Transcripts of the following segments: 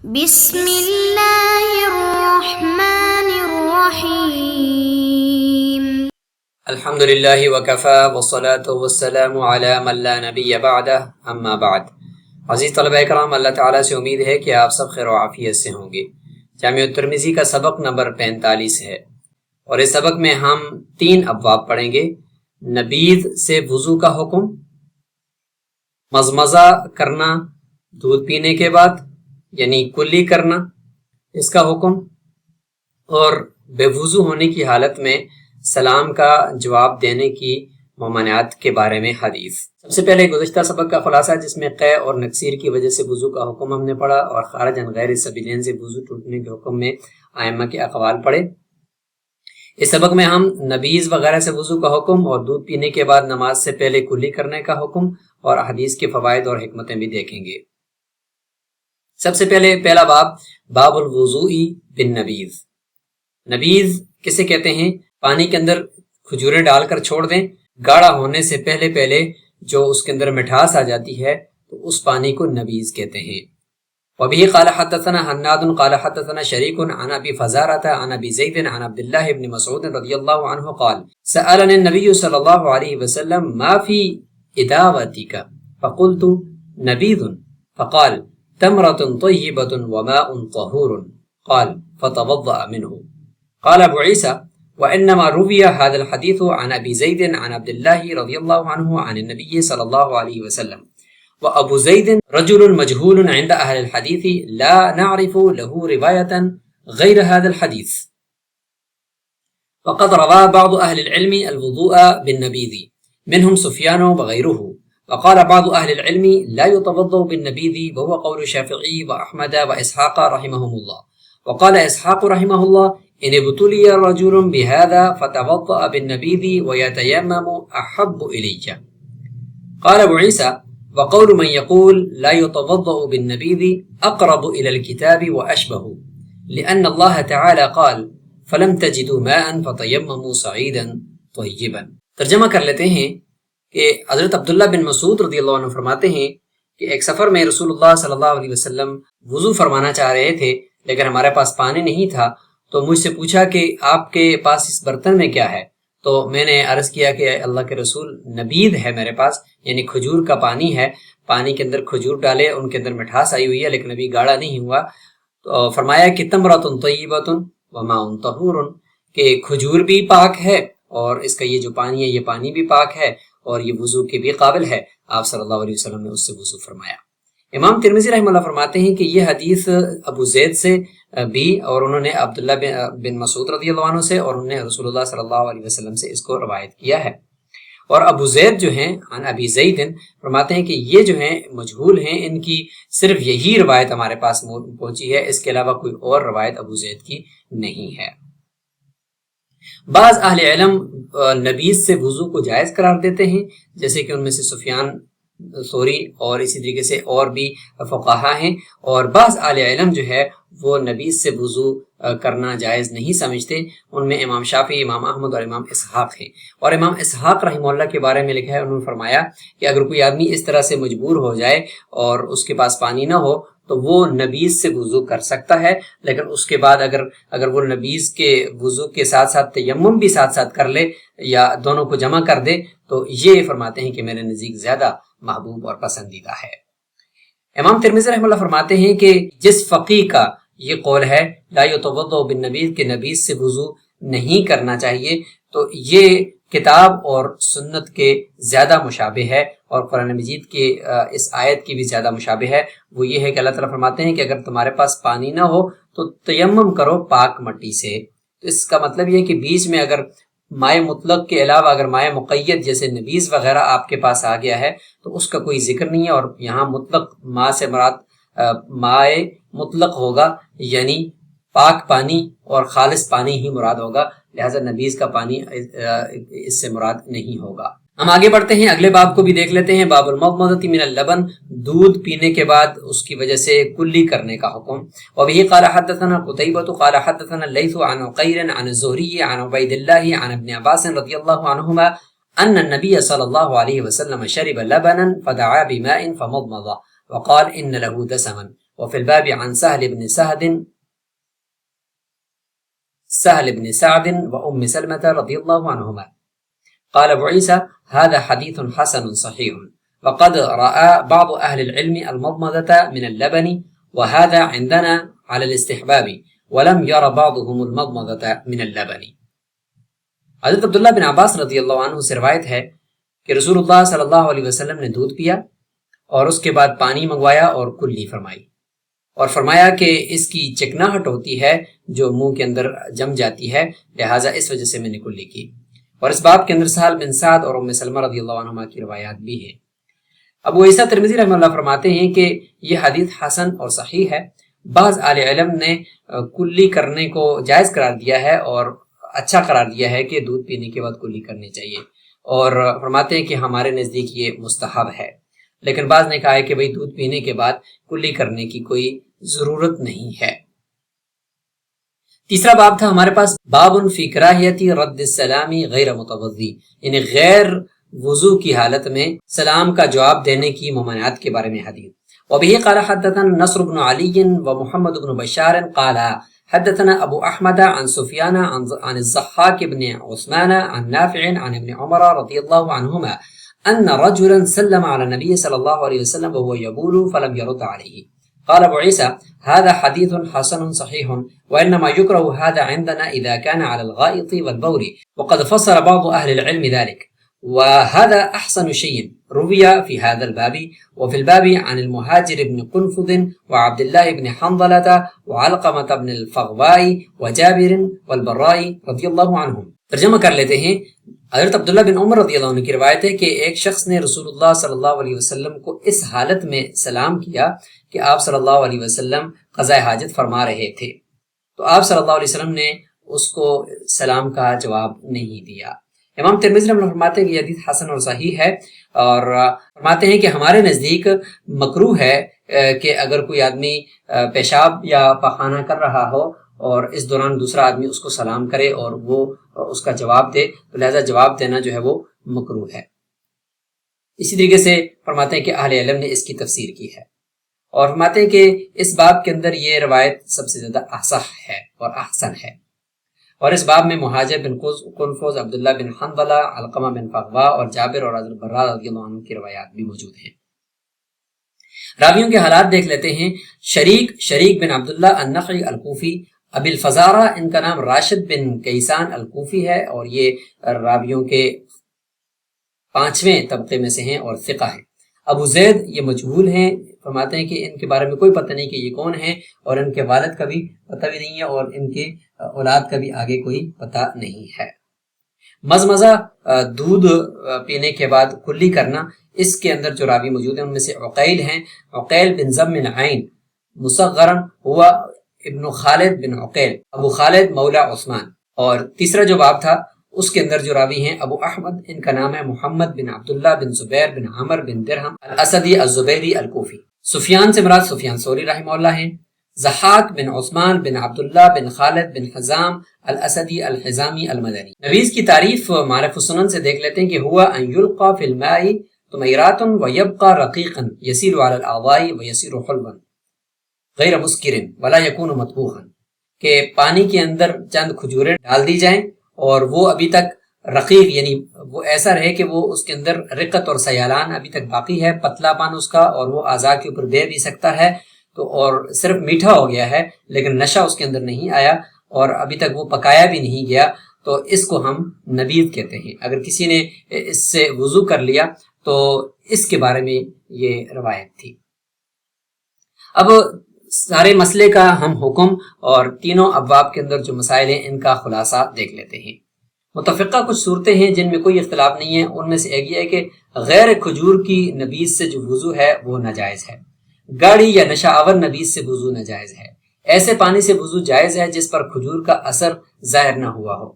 بسم اللہ الرحمن الرحیم الحمدللہ وکفا والصلاة والسلام علی من لا نبی بعدہ اما بعد۔ عزیز طلبہ اکرام، اللہ تعالیٰ سے امید ہے کہ آپ سب خیر و عافیت سے ہوں گے۔ جامع الترمذی کا سبق نمبر 45 ہے اور اس سبق میں ہم 3 ابواب پڑھیں گے۔ نبیذ سے وضو کا حکم، مزمزہ کرنا دودھ پینے کے بعد یعنی کلی کرنا اس کا حکم، اور بے وضو ہونے کی حالت میں سلام کا جواب دینے کی ممانعت کے بارے میں حدیث۔ سب سے پہلے گزشتہ سبق کا خلاصہ جس میں قے اور نکسیر کی وجہ سے وضو کا حکم ہم نے پڑھا، اور خارج عن غیر السبیلین سے وضو ٹوٹنے کے حکم میں ائمہ کے اقوال پڑھے۔ اس سبق میں ہم نبیذ وغیرہ سے وضو کا حکم اور دودھ پینے کے بعد نماز سے پہلے کلی کرنے کا حکم اور حدیث کے فوائد اور حکمتیں بھی دیکھیں گے۔ سب سے پہلے پہلا باب الوضوء بالنبیذ۔ نبیذ کسے کہتے ہیں؟ پانی کے اندر کھجوریں ڈال کر چھوڑ دیں، گاڑھا ہونے سے پہلے جو اس کے اندر مٹھاس آ جاتی ہے تو اس پانی کو نبیذ کہتے ہیں۔ وبه قال حدثنا حناد قال حدثنا شريك عن ابي فزارة عن ابي زيد عن عبد الله بن مسعود رضي الله عنه قال سألني النبي صلى الله عليه وسلم ما في إداوتك فقلت نبيذ فقال تمرة طيبة وماء طهور قال فتوضأ منه۔ قال ابو عيسى وإنما روي هذا الحديث عن ابي زيد عن عبد الله رضي الله عنه عن النبي صلى الله عليه وسلم، وابو زيد رجل مجهول عند اهل الحديث لا نعرف له رواية غير هذا الحديث، وقد روى بعض اهل العلم الوضوء بالنبيذ منهم سفيان وغيره، وقال بعض اهل العلم لا يتوضأ بالنبيذ وهو قول الشافعي واحمد واسحاق رحمهم الله، وقال اسحاق رحمه الله ان ابتلي رجل بهذا فتوضأ بالنبيذ ويتيمم احب الي۔ قال ابو عيسى وقول من يقول لا يتوضأ بالنبيذ أقرب إلى الكتاب وأشبه، لأن الله تعالى قال فلم تجدوا ماء فتيمموا صعيدا طيبا۔ ترجمہ کر لیتے ہیں کہ حضرت عبداللہ بن مسعود رضی اللہ عنہ فرماتے ہیں کہ ایک سفر میں رسول اللہ صلی اللہ علیہ وسلم وضو فرمانا چاہ رہے تھے لیکن ہمارے پاس پانی نہیں تھا، تو مجھ سے پوچھا کہ آپ کے پاس اس برتن میں کیا ہے؟ تو میں نے عرض کیا کہ اللہ کے رسول نبید ہے میرے پاس، یعنی کھجور کا پانی ہے، پانی کے اندر کھجور ڈالے، ان کے اندر مٹھاس آئی ہوئی ہے لیکن ابھی گاڑھا نہیں ہوا۔ تو فرمایا کہ تمرۃ طیبۃ وماء طہور، کہ کھجور بھی پاک ہے اور اس کا یہ جو پانی ہے یہ پانی بھی پاک ہے اور یہ وضو کے بھی قابل ہے۔ آپ صلی اللہ علیہ وسلم نے اس سے وضو فرمایا۔ امام ترمذی رحمہ اللہ فرماتے ہیں کہ یہ حدیث ابو زید سے بھی، اور انہوں نے عبداللہ بن مسعود رضی اللہ عنہ سے، اور انہوں نے رسول اللہ صلی اللہ علیہ وسلم سے اس کو روایت کیا ہے۔ اور ابو زید جو ہیں عن ابی زید فرماتے ہیں کہ یہ جو ہیں مجہول ہیں، ان کی صرف یہی روایت ہمارے پاس پہنچی ہے، اس کے علاوہ کوئی اور روایت ابو زید کی نہیں ہے۔ بعض اہل علم نبیذ سے وضو کو جائز قرار دیتے ہیں، جیسے کہ ان میں سے سفیان ثوری اور اسی طریقے سے اور بھی فقہا ہیں، اور بعض اہل علم جو ہے وہ نبیذ سے وضو کرنا جائز نہیں سمجھتے، ان میں امام شافعی، امام احمد اور امام اسحاق ہیں۔ اور امام اسحاق رحمہ اللہ کے بارے میں لکھا ہے، انہوں نے فرمایا کہ اگر کوئی آدمی اس طرح سے مجبور ہو جائے اور اس کے پاس پانی نہ ہو تو وہ نبیذ سے وضو کر سکتا ہے، لیکن اس کے بعد اگر وہ نبیذ کے وضو کے ساتھ ساتھ تیمم بھی ساتھ ساتھ کر لے یا دونوں کو جمع کر دے تو یہ فرماتے ہیں کہ میرے نزدیک زیادہ محبوب اور پسندیدہ ہے۔ امام ترمذی رحمہ اللہ فرماتے ہیں کہ جس فقیہ کا یہ قول ہے لا یتوضأ بالنبیذ کہ نبیذ سے وضو نہیں کرنا چاہیے، تو یہ کتاب اور سنت کے زیادہ مشابہ ہے، اور قرآن مجید کے اس آیت کی بھی زیادہ مشابہ ہے۔ وہ یہ ہے کہ اللہ تعالیٰ فرماتے ہیں کہ اگر تمہارے پاس پانی نہ ہو تو تیمم کرو پاک مٹی سے۔ تو اس کا مطلب یہ ہے کہ بیچ میں اگر مائع مطلق کے علاوہ اگر مائع مقید جیسے نبیذ وغیرہ آپ کے پاس آ گیا ہے تو اس کا کوئی ذکر نہیں ہے، اور یہاں مطلق ماء سے مراد مائع مطلق ہوگا، یعنی پاک پانی اور خالص پانی ہی مراد ہوگا، لہذا نبیذ کا پانی اس سے مراد نہیں ہوگا۔ ہم آگے بڑھتے ہیں، اگلے باب کو بھی دیکھ لیتے ہیں۔ باب المضمضۃ من اللبن، دودھ پینے کے بعد اس کی وجہ سے کلی کرنے کا حکم۔ وبه قال حدثنا قتيبة قال حدثنا الليث عن عقيل عن الزهري عن عبيد الله عن ابن عباس رضي الله عنهما ان النبي صلى الله عليه وسلم شرب لبنا فدعا بماء فمضمض وقال ان له دسما وفي الباب عن سهل بن سعد وأم سلمة رضي الله عنهما. قال أبو عيسى هذا حديث حسن صحيح، وقد رأى بعض أهل العلم المضمضة من اللبن، وهذا عندنا على الاستحباب، ولم ير بعضهم المضمضة من اللبن. حضرت عبداللہ بن عباس رضی اللہ عنہ سے روایت ہے کہ رسول اللہ صلی اللہ علیہ وسلم نے دودھ پیا اور اس کے بعد پانی منگوایا اور کلی فرمائی، اور فرمایا کہ اس کی چکناہٹ ہوتی ہے جو منہ کے اندر جم جاتی ہے، لہٰذا اس وجہ سے میں نے کلی کی. اور اس باب کے اندر سہل بن سعد اور ام سلمہ رضی اللہ عنہما کی روایات بھی ہیں. ابو عیسیٰ ترمذی رحمہ اللہ فرماتے ہیں کہ یہ حدیث حسن اور صحیح ہے. بعض اہل علم نے کلی کرنے کو جائز قرار دیا ہے اور اچھا قرار دیا ہے کہ دودھ پینے کے بعد کلی کرنی چاہیے، اور فرماتے ہیں کہ ہمارے نزدیک یہ مستحب ہے. لیکن بعض نے کہا ہے کہ بھئی دودھ پینے کے بعد کلی کرنے کی کوئی ضرورت نہیں ہے. تیسرا باب تھا ہمارے پاس باب فی کراہیت رد السلام غیر متوضی، یعنی غیر وضو کی حالت میں سلام کا جواب دینے کی ممانعت کے بارے میں حدیث. وبه قال حدثنا نصر بن علي ومحمد بن بشار قال حدثنا ابو احمد عن سفيان عن الضحاك بن عثمان عن نافع عن ابن عمر رضي الله عنهما ان رجلا سلم على النبي صلى الله عليه وسلم وهو يبول فلم يرد عليه. قال ابو عيسى هذا حديث حسن صحيح، وانما يكره هذا عندنا اذا كان على الغائط والبول، وقد فسر بعض اهل العلم ذلك، وهذا احسن شيء روي في هذا الباب. وفي الباب عن المهاجر بن قنفذ وعبد الله بن حنظلة وعلقمة بن الفغواء وجابر والبراء رضی اللہ عنہم. ترجمہ کر لیتے ہیں. حضرت عبداللہ بن عمر رضی اللہ عنہ کی روایت ہے کہ ایک شخص نے رسول اللہ صلی اللہ علیہ وسلم کو اس حالت میں سلام کیا کہ آپ صلی اللہ علیہ وسلم قضاء حاجت فرما رہے تھے، تو آپ صلی اللہ علیہ وسلم نے اس کو سلام کا جواب نہیں دیا. امام ترمذی رحمہ اللہ فرماتے ہیں کہ یہ حدیث حسن اور صحیح ہے، اور فرماتے ہیں کہ ہمارے نزدیک مکروہ ہے کہ اگر کوئی آدمی پیشاب یا پخانہ کر رہا ہو اور اس دوران دوسرا آدمی اس کو سلام کرے اور وہ اس کا جواب دے، تو لہذا جواب دینا جو ہے وہ مکروہ ہے. اسی طریقے سے فرماتے ہیں کہ اہل علم نے اس کی تفسیر کی ہے، اور فرماتے ہیں کہ اس باب کے اندر یہ روایت سب سے زیادہ اصح ہے اور احسن ہے. اور اس باب میں مہاجر بن قنفذ، عبداللہ بن حنظلہ، علقمہ بن فغوا اور جابر اور حضرت برا رضی اللہ عنہ کی روایات بھی موجود ہیں. راویوں کے حالات دیکھ لیتے ہیں. شریک بن عبداللہ النخعی الکوفی، ابی الفزارہ ان کا نام راشد بن کیسان الکوفی ہے، اور یہ راویوں کے 5ویں طبقے میں سے ہیں اور ثقہ ہیں. ابو زید یہ مجہول ہیں، فرماتے ہیں کہ ان کے بارے میں کوئی پتہ نہیں کہ یہ کون ہیں، اور ان کے والد کا بھی پتہ بھی نہیں ہے، اور ان کے اولاد کا بھی آگے کوئی پتہ نہیں ہے. مزمزہ دودھ پینے کے بعد کلی کرنا، اس کے اندر جو راوی موجود ہیں ان میں سے عقیل ہیں. عقیل بن ضم العین مصغرا ہوا ابن خالد بن عقیل، ابو خالد مولا عثمان. اور تیسرا جو باب تھا اس کے اندر جو راوی ہیں ابو احمد، ان کا نام ہے محمد بن عبداللہ بن زبیر بن عمر بن درہم الاسدی الزبیری الکوفی. سفیان سے مراد سفیان ثوری رحمہ اللہ ہیں. ضحاک بن عثمان بن عبداللہ بن خالد بن حزام الاسدی الحزامی المدنی. نبیز کی تعریف معرف السنن سے دیکھ لیتے ہیں کہ ہوا ان یلقى فی الماء طمیرات ویبقى رقیقا یسیل علی الاعضاء ویسیر حلوا غیر مسکر ولا یکون مطبوخا، کہ پانی کے اندر چند کھجوریں ڈال دی جائیں اور وہ ابھی تک رقیق، یعنی وہ ایسا رہے کہ وہ اس کے اندر رقت اور سیالان ابھی تک باقی ہے، پتلا پان اس کا، اور وہ اعضاء کے اوپر دے بھی سکتا ہے، تو اور صرف میٹھا ہو گیا ہے لیکن نشہ اس کے اندر نہیں آیا اور ابھی تک وہ پکایا بھی نہیں گیا، تو اس کو ہم نبیذ کہتے ہیں. اگر کسی نے اس سے وضو کر لیا تو اس کے بارے میں یہ روایت تھی. اب سارے مسئلے کا ہم حکم اور تینوں ابواب کے اندر جو مسائل ہیں ان کا خلاصہ دیکھ لیتے ہیں. متفقہ کچھ صورتیں ہیں جن میں کوئی اختلاف نہیں ہے. ان میں سے ایک یہ ہے کہ غیر کھجور کی نبیذ سے جو وضو ہے وہ ناجائز ہے. گاڑی یا نشہ آور نبیذ سے وضو ناجائز ہے. ایسے پانی سے وضو جائز ہے جس پر کھجور کا اثر ظاہر نہ ہوا ہو.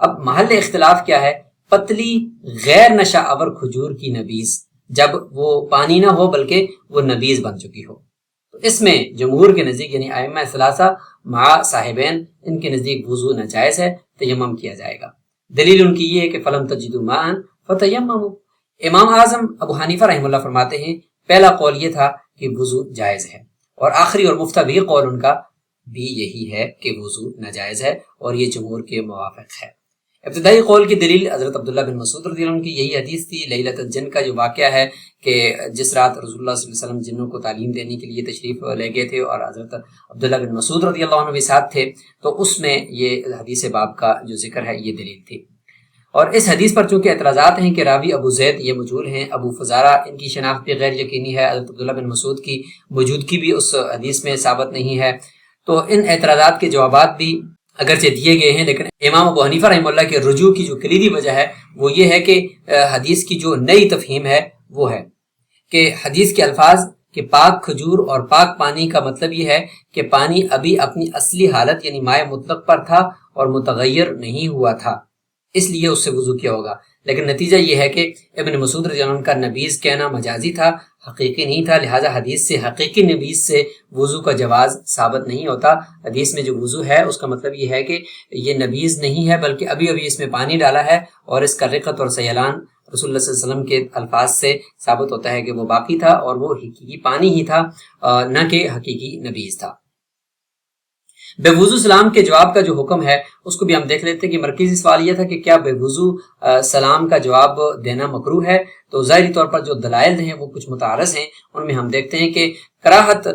اب محل اختلاف کیا ہے؟ پتلی غیر نشہ آور کھجور کی نبیذ، جب وہ پانی نہ ہو بلکہ وہ نبیذ بن چکی ہو، تو اس میں جمہور کے نزدیک یعنی ائمہ ثلاثہ مع صاحبین ان کے نزدیک وضو ناجائز ہے، تیمم کیا جائے گا. دلیل ان کی یہ ہے کہ فلم تجدوا ماء فتیمموا. امام اعظم ابو حنیفہ رحمہ اللہ فرماتے ہیں پہلا قول یہ تھا کہ وضو جائز ہے، اور آخری اور مفتبی قول ان کا بھی یہی ہے کہ وضو ناجائز ہے، اور یہ جمہور کے موافق ہے۔ ابتدائی قول کی دلیل حضرت عبداللہ بن مسعود رضی اللہ عنہ کی یہی حدیث تھی، لیلۃ الجن کا جو واقعہ ہے کہ جس رات رسول اللہ صلی اللہ علیہ وسلم جنوں کو تعلیم دینے کے لیے تشریف لے گئے تھے اور حضرت عبداللہ بن مسعود رضی اللہ عنہ بھی ساتھ تھے، تو اس میں یہ حدیث باب کا جو ذکر ہے یہ دلیل تھی۔ اور اس حدیث پر چونکہ اعتراضات ہیں کہ راوی ابو زید یہ مجہول ہیں، ابو فزارہ ان کی شناخت بھی غیر یقینی ہے، حضرت عبداللہ بن مسعود کی موجودگی بھی اس حدیث میں ثابت نہیں ہے، تو ان اعتراضات کے جوابات بھی اگرچہ دیے گئے ہیں، لیکن امام ابو حنیفہ رحمہ اللہ کے رجوع کی جو کلیدی وجہ ہے وہ یہ ہے کہ حدیث کی جو نئی تفہیم ہے وہ ہے کہ حدیث کے الفاظ کہ پاک کھجور اور پاک پانی کا مطلب یہ ہے کہ پانی ابھی اپنی اصلی حالت یعنی مائع مطلق پر تھا اور متغیر نہیں ہوا تھا، اس لیے اس سے وضو کیا ہوگا۔ لیکن نتیجہ یہ ہے کہ ابن مسعود رضی اللہ عنہ کا نبیذ کہنا مجازی تھا، حقیقی نہیں تھا، لہٰذا حدیث سے حقیقی نبیذ سے وضو کا جواز ثابت نہیں ہوتا۔ حدیث میں جو وضو ہے اس کا مطلب یہ ہے کہ یہ نبیذ نہیں ہے بلکہ ابھی ابھی اس میں پانی ڈالا ہے، اور اس کا رقت اور سیلان رسول اللہ صلی اللہ علیہ وسلم کے الفاظ سے ثابت ہوتا ہے کہ وہ باقی تھا اور وہ حقیقی پانی ہی تھا، نہ کہ حقیقی نبیذ تھا۔ بے وضو سلام کے جواب کا جو حکم ہے اس کو بھی ہم دیکھ لیتے ہیں کہ مرکزی سوال یہ تھا کہ کیا بے وضو سلام کا جواب دینا مکروہ ہے، تو ظاہری طور پر جو دلائل ہیں وہ کچھ متعارض ہیں، ان میں ہم دیکھتے ہیں کہ کراہت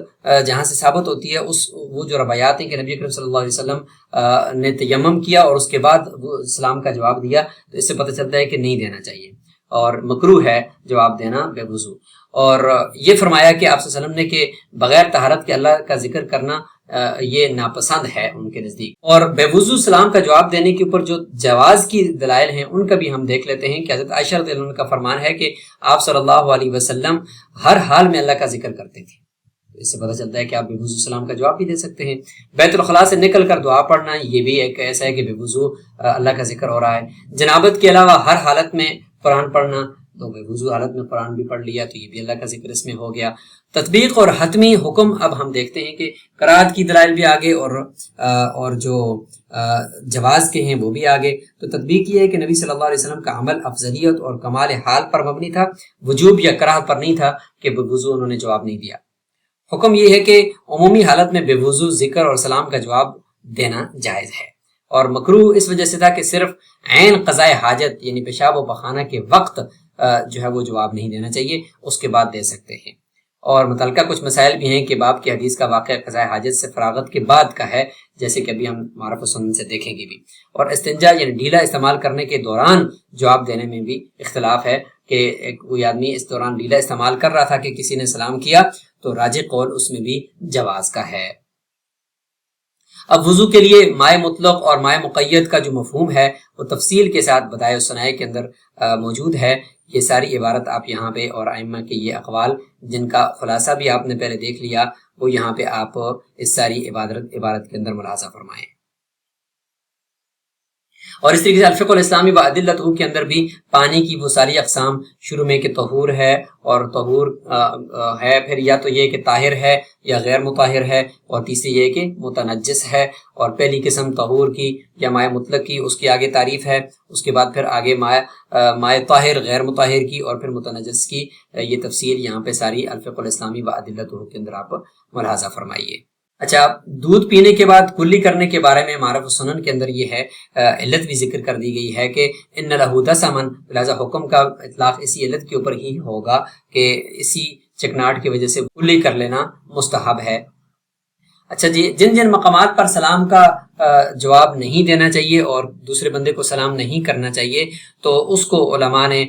جہاں سے ثابت ہوتی ہے وہ جو روایات ہیں کہ نبی کریم صلی اللہ علیہ وسلم نے تیمم کیا اور اس کے بعد وہ سلام کا جواب دیا، تو اس سے پتہ چلتا ہے کہ نہیں دینا چاہیے اور مکروہ ہے جواب دینا بے وضو۔ اور یہ فرمایا کہ آپ صلی اللہ علیہ وسلم نے کہ بغیر طہارت کے اللہ کا ذکر کرنا یہ ناپسند ہے ان کے نزدیک۔ اور بے وضو سلام کا جواب دینے کے اوپر جو جواز کی دلائل ہیں ان کا بھی ہم دیکھ لیتے ہیں کہ حضرت عائشہ رضی اللہ عنہ کا فرمان ہے کہ آپ صلی اللہ علیہ وسلم ہر حال میں اللہ کا ذکر کرتے تھے، اس سے پتہ چلتا ہے کہ آپ بے وضو سلام کا جواب بھی دے سکتے ہیں۔ بیت الخلاء سے نکل کر دعا پڑھنا یہ بھی ایک ایسا ہے کہ بے وضو اللہ کا ذکر ہو رہا ہے۔ جنابت کے علاوہ ہر حالت میں قرآن پڑھنا، تو بے وضو حالت میں قرآن بھی پڑھ لیا تو یہ بھی اللہ کا ذکر اس میں ہو گیا۔ تطبیق اور حتمی حکم اب ہم دیکھتے ہیں کہ قرات کی دلائل بھی آگے اور جو جواز کے ہیں وہ بھی آگے۔ تو تطبیق یہ ہے کہ نبی صلی اللہ علیہ وسلم کا عمل افضلیت اور کمال حال پر مبنی تھا، وجوب یا کراہت پر نہیں تھا کہ بے وضو انہوں نے جواب نہیں دیا۔ حکم یہ ہے کہ عمومی حالت میں بے وضو ذکر اور سلام کا جواب دینا جائز ہے، اور مکروہ اس وجہ سے تھا کہ صرف عین قضاء حاجت یعنی پیشاب و پخانہ کے وقت جو ہے وہ جواب نہیں دینا چاہیے، اس کے بعد دے سکتے ہیں۔ اور متعلقہ کچھ مسائل بھی ہیں کہ باب کی حدیث کا واقعہ قضاء حاجت سے فراغت کے بعد کا ہے، جیسے کہ ابھی ہم معرف السنن سے دیکھیں گے بھی۔ اور استنجا یعنی ڈھیلا استعمال کرنے کے دوران جواب دینے میں بھی اختلاف ہے کہ کوئی آدمی اس دوران ڈھیلا استعمال کر رہا تھا کہ کسی نے سلام کیا، تو راجح قول اس میں بھی جواز کا ہے۔ اب وضو کے لیے مائع مطلق اور مائع مقید کا جو مفہوم ہے وہ تفصیل کے ساتھ بدائع الصنائع کے اندر موجود ہے۔ یہ ساری عبارت آپ یہاں پہ اور ائمہ کے یہ اقوال جن کا خلاصہ بھی آپ نے پہلے دیکھ لیا وہ یہاں پہ آپ اس ساری عبارت کے اندر ملاحظہ فرمائیں۔ اور اس طریقے سے الفقہ الاسلامی و ادلتہ کے اندر بھی پانی کی وہ ساری اقسام شروع میں کہ طہور ہے اور طہور ہے، پھر یا تو یہ کہ طاہر ہے یا غیر مطہر ہے، اور تیسری یہ کہ متنجس ہے، اور پہلی قسم طہور کی یا مائع مطلق کی اس کی آگے تعریف ہے، اس کے بعد پھر آگے مائع طاہر غیر مطہر کی اور پھر متنجس کی یہ تفصیل یہاں پہ ساری الفقہ الاسلامی و ادلتہ کے اندر آپ ملاحظہ فرمائیے۔ اچھا، دودھ پینے کے بعد کلی کرنے کے بارے میں معرف السنن کے اندر یہ ہے علت بھی ذکر کر دی گئی ہے کہ ان لہو دسمن، لہذا حکم کا اطلاق اسی علت کے اوپر ہی ہوگا کہ اسی چکناٹ کی وجہ سے کلی کر لینا مستحب ہے۔ اچھا جی، جن مقامات پر سلام کا جواب نہیں دینا چاہیے اور دوسرے بندے کو سلام نہیں کرنا چاہیے تو اس کو علماء نے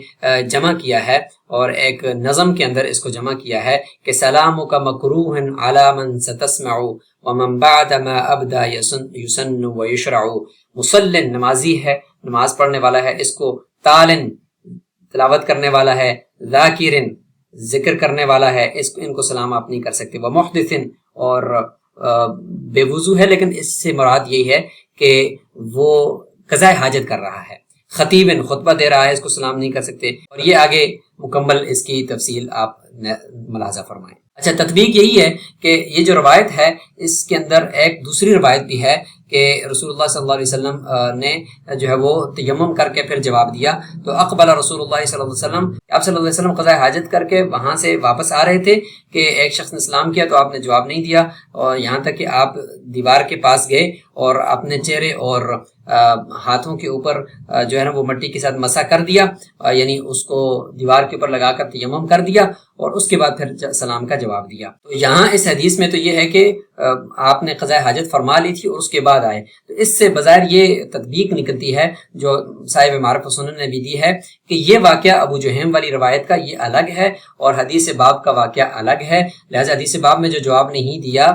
جمع کیا ہے اور ایک نظم کے اندر اس کو جمع کیا ہے کہ سلامک مکروہ علی من ستسمع ومن بعد ما ابدا یسن ویشرع۔ مسلن نمازی ہے، نماز پڑھنے والا ہے، اس کو تالن تلاوت کرنے والا ہے، ذاکرن ذکر کرنے والا ہے، ان کو سلام آپ نہیں کر سکتے۔ ومحدثن اور بے وضو ہے لیکن اس سے مراد یہی ہے کہ وہ قضاء حاجت کر رہا ہے، خطیب خطبہ دے رہا ہے، اس کو سلام نہیں کر سکتے، اور یہ آگے مکمل اس کی تفصیل آپ ملاحظہ فرمائیں۔ اچھا، تطبیق یہی ہے کہ یہ جو روایت ہے اس کے اندر ایک دوسری روایت بھی ہے کہ رسول اللہ صلی اللہ علیہ وسلم نے جو ہے وہ تیمم کر کے پھر جواب دیا. تو اقبل رسول اللہ صلی اللہ علیہ وسلم، آپ صلی اللہ علیہ وسلم قضاء حاجت کر کے وہاں سے واپس آ رہے تھے کہ ایک شخص نے اسلام کیا تو آپ نے جواب نہیں دیا، اور یہاں تک کہ آپ دیوار کے پاس گئے اور اپنے چہرے اور ہاتھوں کے اوپر جو ہے نا وہ مٹی کے ساتھ مسح کر دیا، یعنی اس کو دیوار کے اوپر لگا کر تیمم کر دیا، اور اس کے بعد پھر سلام کا جواب دیا. تو یہاں اس حدیث میں تو یہ ہے کہ آپ نے قضاء حاجت فرما لی تھی اور اس کے بعد آئے. تو اس سے بظاہر یہ تطبیق نکلتی ہے جو صاحب معرفت السنن نے بھی دی ہے کہ یہ واقعہ ابو جہیم والی روایت کا یہ الگ ہے اور حدیث باب کا واقعہ الگ ہے. لہذا حدیث باب میں جو جواب نہیں دیا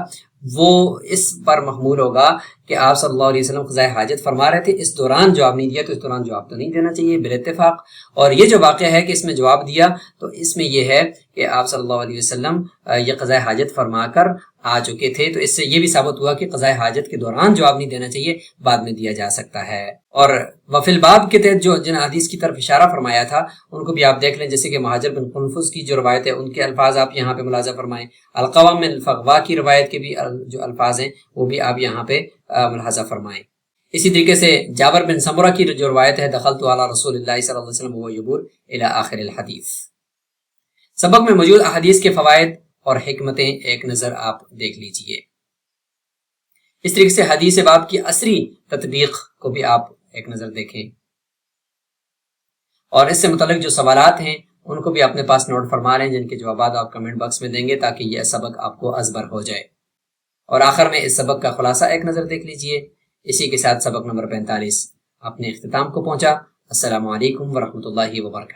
وہ اس پر محمول ہوگا کہ آپ صلی اللہ علیہ وسلم قضاء حاجت فرما رہے تھے، اس دوران جواب نہیں دیا، تو اس دوران جواب تو نہیں دینا چاہیے بالاتفاق. اور یہ جو واقعہ ہے کہ اس میں جواب دیا، تو اس میں یہ ہے کہ آپ صلی اللہ علیہ وسلم یہ قضاء حاجت فرما کر آ چکے تھے. تو اس سے یہ بھی ثابت ہوا کہ قضاء حاجت کے دوران جواب نہیں دینا چاہیے، بعد میں دیا جا سکتا ہے. اور وفی الباب کے تحت جو جن حدیث کی طرف اشارہ فرمایا تھا ان کو بھی آپ دیکھ لیں، جیسے کہ مہاجر بن قنفذ کی جو روایت ہے ان کے الفاظ آپ یہاں پہ ملاحظہ فرمائیں. القوام من الفغوا کی روایت کے بھی جو الفاظ ہیں وہ بھی آپ یہاں پہ ملاحظہ فرمائیں. اسی طریقے سے جابر بن سمرہ کی جو روایت ہے دخلت علی رسول اللہ صلی اللہ علیہ وسلم وهو یبول الی آخر الحدیث. سبق میں موجود احادیث کے فوائد اور حکمتیں ایک نظر آپ دیکھ لیجئے. اس طریقے سے حدیث باب کی عصری تطبیق کو بھی آپ ایک نظر دیکھیں، اور اس سے متعلق جو سوالات ہیں ان کو بھی اپنے پاس نوٹ فرما لیں، جن کے جوابات آپ کمنٹ باکس میں دیں گے تاکہ یہ سبق آپ کو ازبر ہو جائے. اور آخر میں اس سبق کا خلاصہ ایک نظر دیکھ لیجئے. اسی کے ساتھ سبق نمبر 45 اپنے اختتام کو پہنچا. السلام علیکم ورحمۃ اللہ وبرکاتہ.